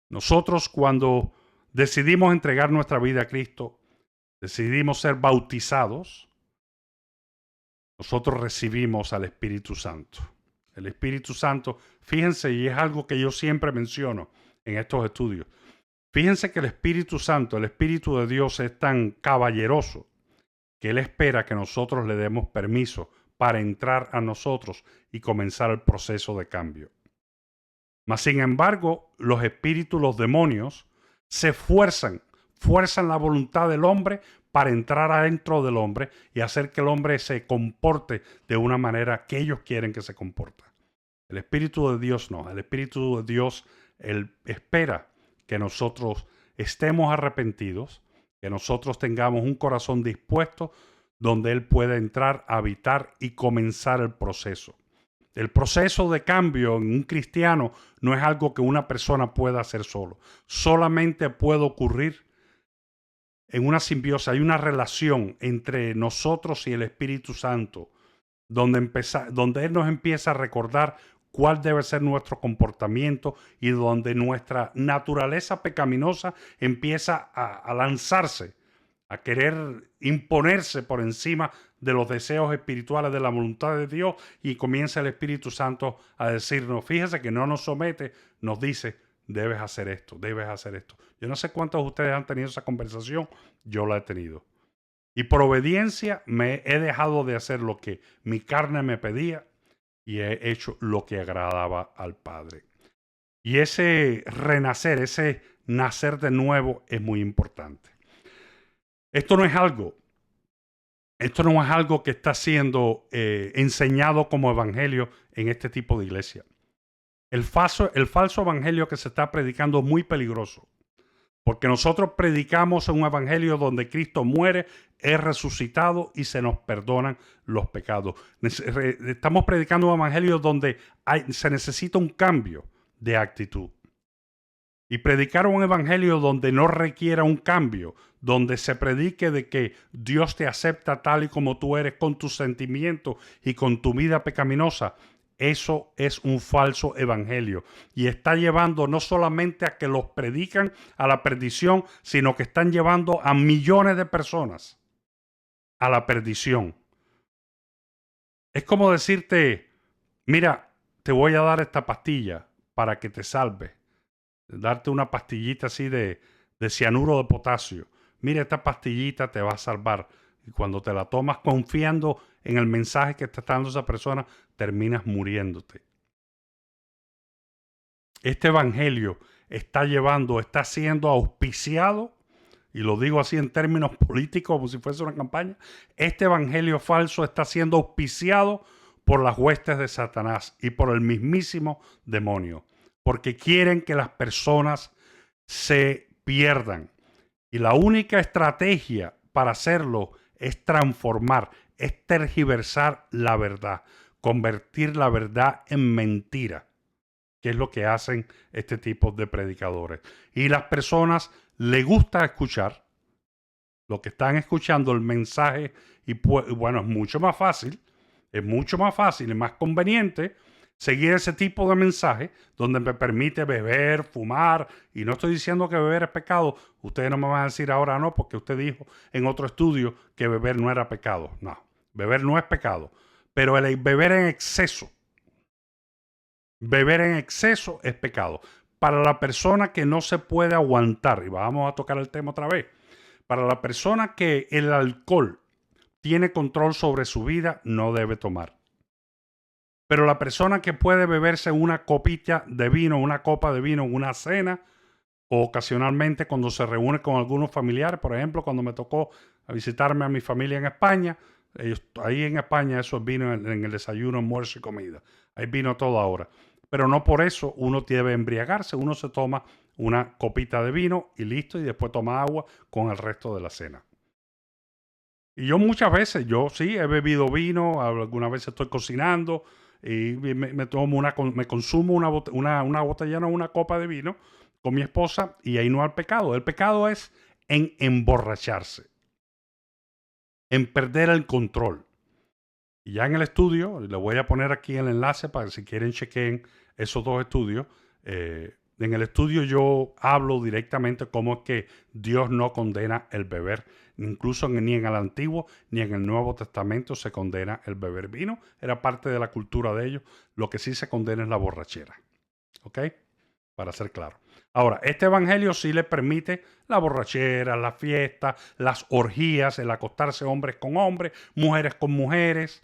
Nosotros cuando decidimos entregar nuestra vida a Cristo, decidimos ser bautizados, nosotros recibimos al Espíritu Santo. El Espíritu Santo, fíjense, y es algo que yo siempre menciono en estos estudios. Fíjense que el Espíritu Santo, el Espíritu de Dios es tan caballeroso que Él espera que nosotros le demos permiso para entrar a nosotros y comenzar el proceso de cambio. Mas, sin embargo, los espíritus, los demonios, se fuerzan la voluntad del hombre para entrar adentro del hombre y hacer que el hombre se comporte de una manera que ellos quieren que se comporte. El Espíritu de Dios no. El Espíritu de Dios, Él espera que nosotros estemos arrepentidos, que nosotros tengamos un corazón dispuesto donde Él pueda entrar, habitar y comenzar el proceso. El proceso de cambio en un cristiano no es algo que una persona pueda hacer solo. Solamente puede ocurrir en una simbiosis. Hay una relación entre nosotros y el Espíritu Santo, donde Él nos empieza a recordar cuál debe ser nuestro comportamiento y donde nuestra naturaleza pecaminosa empieza a lanzarse, a querer imponerse por encima de los deseos espirituales de la voluntad de Dios, y comienza el Espíritu Santo a decirnos, fíjese que no nos somete, nos dice, debes hacer esto, debes hacer esto. Yo no sé cuántos de ustedes han tenido esa conversación, yo la he tenido. Y por obediencia me he dejado de hacer lo que mi carne me pedía y he hecho lo que agradaba al Padre. Y ese renacer, ese nacer de nuevo es muy importante. Esto no es algo que está siendo enseñado como evangelio en este tipo de iglesia. El falso evangelio que se está predicando es muy peligroso, porque nosotros predicamos un evangelio donde Cristo muere, es resucitado y se nos perdonan los pecados. Estamos predicando un evangelio donde se necesita un cambio de actitud. Y predicar un evangelio donde no requiera un cambio, donde se predique de que Dios te acepta tal y como tú eres, con tus sentimientos y con tu vida pecaminosa, eso es un falso evangelio. Y está llevando no solamente a que los predican a la perdición, sino que están llevando a millones de personas a la perdición. Es como decirte, mira, te voy a dar esta pastilla para que te salve. Darte una pastillita así de cianuro de potasio. Mira, esta pastillita te va a salvar. Y cuando te la tomas confiando en el mensaje que te está dando esa persona, terminas muriéndote. Este evangelio está siendo auspiciado, y lo digo así en términos políticos como si fuese una campaña, este evangelio falso está siendo auspiciado por las huestes de Satanás y por el mismísimo demonio, porque quieren que las personas se pierdan. Y la única estrategia para hacerlo es transformar, es tergiversar la verdad, convertir la verdad en mentira, que es lo que hacen este tipo de predicadores. Y las personas les gusta escuchar lo que están escuchando, el mensaje, y bueno, es mucho más fácil y más conveniente seguir ese tipo de mensaje donde me permite beber, fumar, y no estoy diciendo que beber es pecado. Ustedes no me van a decir ahora no, porque usted dijo en otro estudio que beber no era pecado. No, beber no es pecado, pero el beber en exceso es pecado. Para la persona que no se puede aguantar, y vamos a tocar el tema otra vez, para la persona que el alcohol tiene control sobre su vida, no debe tomar. Pero la persona que puede beberse una copita de vino, una copa de vino en una cena, o ocasionalmente cuando se reúne con algunos familiares, por ejemplo, cuando me tocó visitarme a mi familia en España, ahí en España eso es vino en el desayuno, almuerzo y comida. Hay vino a toda hora. Pero no por eso uno debe embriagarse, uno se toma una copita de vino y listo, y después toma agua con el resto de la cena. Y yo muchas veces, yo sí he bebido vino, algunas veces estoy cocinando y me consumo una botellona, una copa de vino con mi esposa, y ahí no hay pecado. El pecado es en emborracharse, en perder el control. Y ya en el estudio, le voy a poner aquí el enlace para que si quieren chequen esos dos estudios, En el estudio yo hablo directamente cómo es que Dios no condena el beber. Incluso ni en el Antiguo ni en el Nuevo Testamento se condena el beber vino. Era parte de la cultura de ellos. Lo que sí se condena es la borrachera. ¿Ok? Para ser claro. Ahora, este evangelio sí le permite la borrachera, la fiesta, las orgías, el acostarse hombres con hombres, mujeres con mujeres,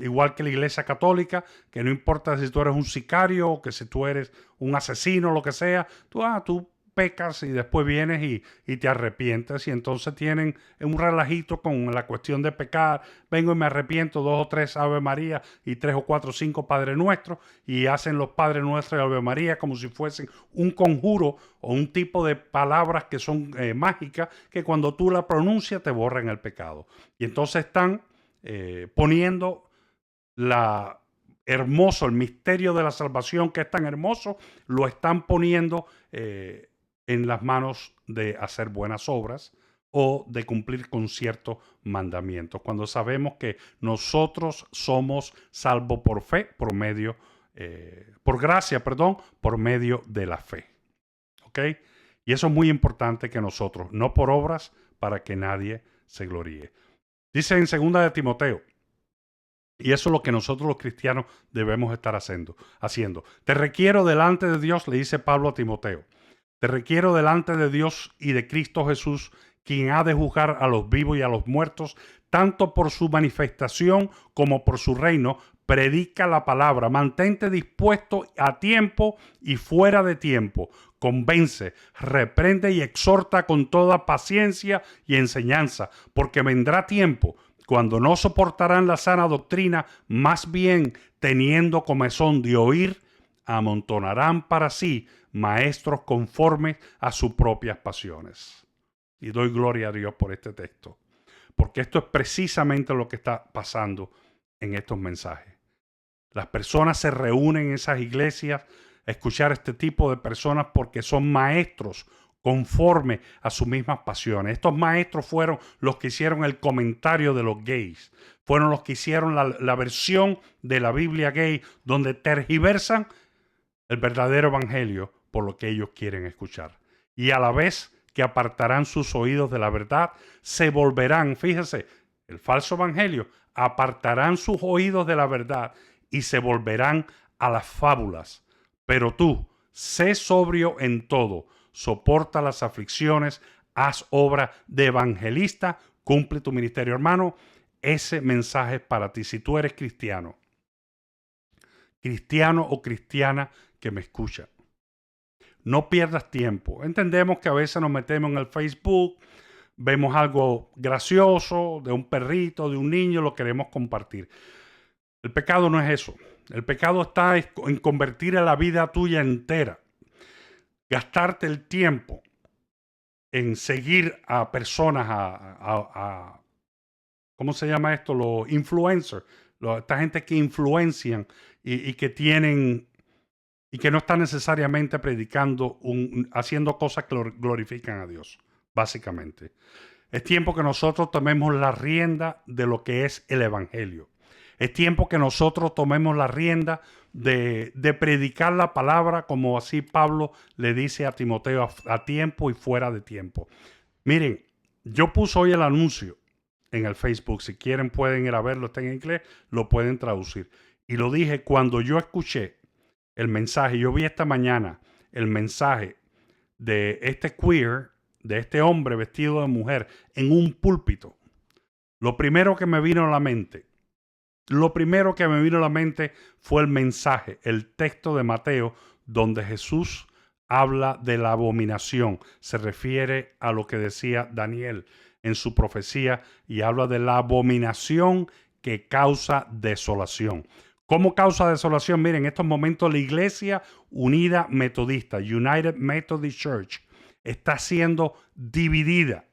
igual que la iglesia católica, que no importa si tú eres un sicario o que si tú eres un asesino o lo que sea, tú pecas y después vienes y te arrepientes y entonces tienen un relajito con la cuestión de pecar. Vengo y me arrepiento, 2 o 3 Ave María y 3 o 4 o 5 Padre Nuestro y hacen los Padre Nuestro y Ave María como si fuesen un conjuro o un tipo de palabras que son mágicas que cuando tú la pronuncias te borran el pecado. Y entonces están poniendo el misterio de la salvación que es tan hermoso, lo están poniendo en las manos de hacer buenas obras o de cumplir con ciertos mandamientos, cuando sabemos que nosotros somos salvos por fe, por gracia, por medio de la fe. ¿Ok? Y eso es muy importante que nosotros, no por obras para que nadie se gloríe. Dice en 2 de Timoteo, y eso es lo que nosotros los cristianos debemos estar haciendo. Te requiero delante de Dios, le dice Pablo a Timoteo, te requiero delante de Dios y de Cristo Jesús, quien ha de juzgar a los vivos y a los muertos, tanto por su manifestación como por su reino. Predica la palabra, mantente dispuesto a tiempo y fuera de tiempo. Convence, reprende y exhorta con toda paciencia y enseñanza, porque vendrá tiempo cuando no soportarán la sana doctrina, más bien teniendo comezón de oír, amontonarán para sí maestros conformes a sus propias pasiones. Y doy gloria a Dios por este texto, porque esto es precisamente lo que está pasando en estos mensajes. Las personas se reúnen en esas iglesias a escuchar este tipo de personas porque son maestros conforme a sus mismas pasiones. Estos maestros fueron los que hicieron el comentario de los gays. Fueron los que hicieron la versión de la Biblia gay donde tergiversan el verdadero evangelio por lo que ellos quieren escuchar. Y a la vez que apartarán sus oídos de la verdad, se volverán, fíjese, el falso evangelio, apartarán sus oídos de la verdad y se volverán a las fábulas. Pero tú, sé sobrio en todo, soporta las aflicciones, haz obra de evangelista, cumple tu ministerio. Hermano, ese mensaje es para ti. Si tú eres cristiano o cristiana que me escucha, no pierdas tiempo. Entendemos que a veces nos metemos en el Facebook, vemos algo gracioso de un perrito, de un niño, lo queremos compartir. El pecado no es eso. El pecado está en convertir a la vida tuya entera. Gastarte el tiempo en seguir a personas, ¿cómo se llama esto? Los influencers. Esta gente que influencian y que tienen y que no están necesariamente predicando, haciendo cosas que glorifican a Dios, básicamente. Es tiempo que nosotros tomemos la rienda de lo que es el evangelio. Es tiempo que nosotros tomemos la rienda de predicar la palabra, como así Pablo le dice a Timoteo, a tiempo y fuera de tiempo. Miren, yo puse hoy el anuncio en el Facebook. Si quieren pueden ir a verlo, está en inglés, lo pueden traducir. Y lo dije cuando yo escuché el mensaje. Yo vi esta mañana el mensaje de este queer, de este hombre vestido de mujer en un púlpito. Lo primero que me vino a la mente fue el mensaje, el texto de Mateo, donde Jesús habla de la abominación. Se refiere a lo que decía Daniel en su profecía y habla de la abominación que causa desolación. ¿Cómo causa desolación? Miren, en estos momentos la Iglesia Unida Metodista, United Methodist Church, está siendo dividida.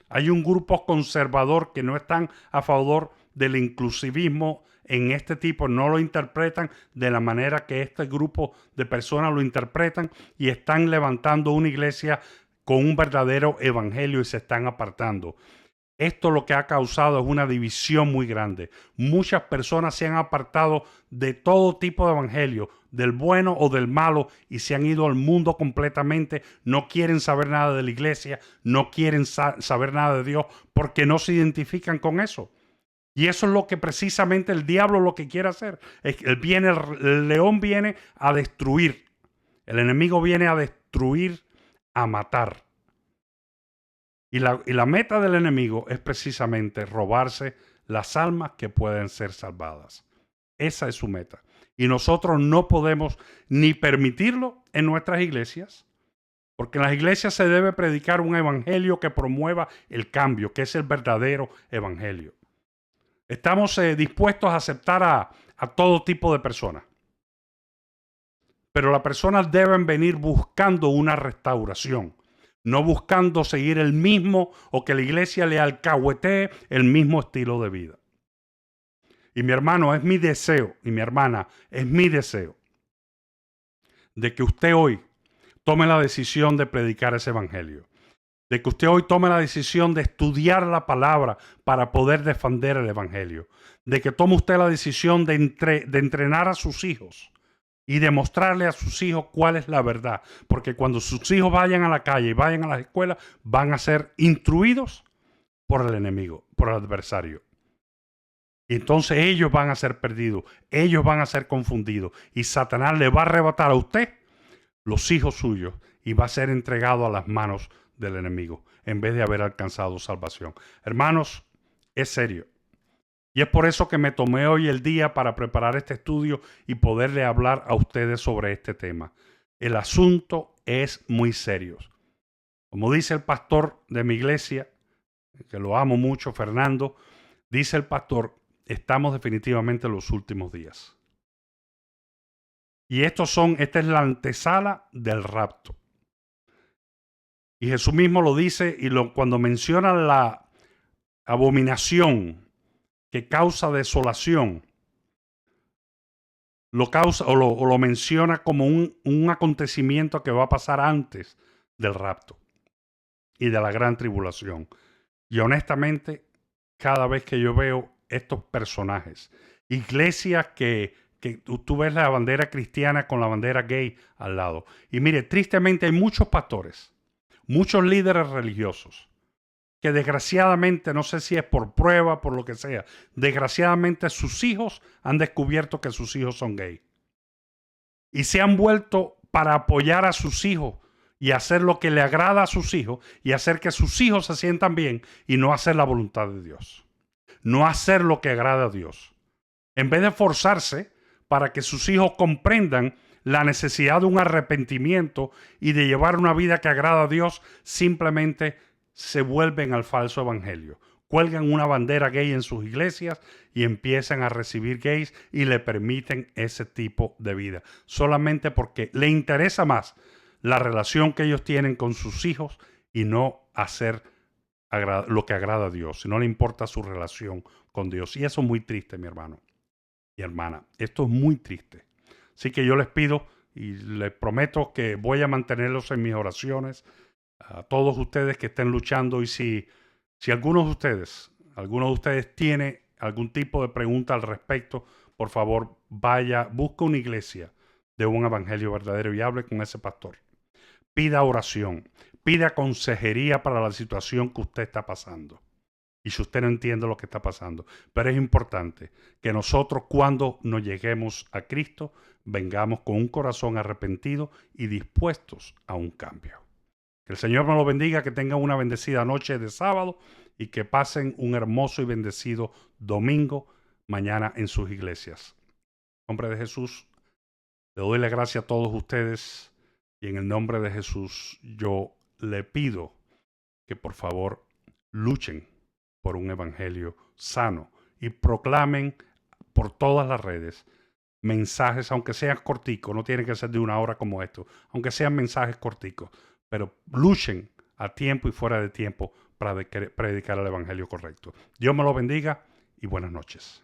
Hay un grupo conservador que no están a favor del inclusivismo en este tipo, no lo interpretan de la manera que este grupo de personas lo interpretan y están levantando una iglesia con un verdadero evangelio y se están apartando. Esto lo que ha causado es una división muy grande. Muchas personas se han apartado de todo tipo de evangelio, del bueno o del malo y se han ido al mundo completamente, no quieren saber nada de la iglesia, no quieren saber nada de Dios porque no se identifican con eso. Y eso es lo que precisamente el diablo lo que quiere hacer. El león viene a destruir. El enemigo viene a destruir, a matar. Y la meta del enemigo es precisamente robarse las almas que pueden ser salvadas. Esa es su meta. Y nosotros no podemos ni permitirlo en nuestras iglesias, porque en las iglesias se debe predicar un evangelio que promueva el cambio, que es el verdadero evangelio. Estamos dispuestos a aceptar a todo tipo de personas. Pero las personas deben venir buscando una restauración, no buscando seguir el mismo o que la iglesia le alcahuetee el mismo estilo de vida. Y mi hermano, es mi deseo, y mi hermana, es mi deseo de que usted hoy tome la decisión de predicar ese evangelio. De que usted hoy tome la decisión de estudiar la palabra para poder defender el evangelio. De que tome usted la decisión de entrenar a sus hijos y demostrarle a sus hijos cuál es la verdad. Porque cuando sus hijos vayan a la calle y vayan a las escuelas, van a ser instruidos por el enemigo, por el adversario. Y entonces ellos van a ser perdidos, ellos van a ser confundidos y Satanás le va a arrebatar a usted los hijos suyos y va a ser entregado a las manos del enemigo en vez de haber alcanzado salvación. Hermanos, es serio. Y es por eso que me tomé hoy el día para preparar este estudio y poderle hablar a ustedes sobre este tema. El asunto es muy serio. Como dice el pastor de mi iglesia, que lo amo mucho, Fernando, dice el pastor, estamos definitivamente en los últimos días. Y esta es la antesala del rapto. Y Jesús mismo lo dice cuando menciona la abominación que causa desolación, lo menciona como un acontecimiento que va a pasar antes del rapto y de la gran tribulación. Y honestamente, cada vez que yo veo estos personajes, iglesias que tú ves la bandera cristiana con la bandera gay al lado. Y mire, tristemente hay muchos pastores, muchos líderes religiosos, que desgraciadamente, no sé si es por prueba, por lo que sea, desgraciadamente sus hijos han descubierto que sus hijos son gay. Y se han vuelto para apoyar a sus hijos y hacer lo que le agrada a sus hijos y hacer que sus hijos se sientan bien y no hacer la voluntad de Dios. No hacer lo que agrada a Dios. En vez de forzarse para que sus hijos comprendan la necesidad de un arrepentimiento y de llevar una vida que agrada a Dios, simplemente se vuelven al falso evangelio. Cuelgan una bandera gay en sus iglesias y empiezan a recibir gays y le permiten ese tipo de vida. Solamente porque le interesa más la relación que ellos tienen con sus hijos y no hacer lo que agrada a Dios, si no le importa su relación con Dios. Y eso es muy triste, mi hermano y hermana. Esto es muy triste. Así que yo les pido y les prometo que voy a mantenerlos en mis oraciones a todos ustedes que estén luchando. Y si alguno de ustedes tiene algún tipo de pregunta al respecto, por favor busque una iglesia de un evangelio verdadero y hable con ese pastor. Pida oración, pida consejería para la situación que usted está pasando. Y si usted no entiende lo que está pasando. Pero es importante que nosotros, cuando nos lleguemos a Cristo, vengamos con un corazón arrepentido y dispuestos a un cambio. Que el Señor nos lo bendiga, que tengan una bendecida noche de sábado y que pasen un hermoso y bendecido domingo mañana en sus iglesias. En nombre de Jesús, le doy la gracia a todos ustedes y en el nombre de Jesús yo le pido que por favor luchen por un evangelio sano y proclamen por todas las redes mensajes, aunque sean corticos, no tienen que ser de una hora como esto, aunque sean mensajes corticos, pero luchen a tiempo y fuera de tiempo para predicar el evangelio correcto. Dios me lo bendiga y buenas noches.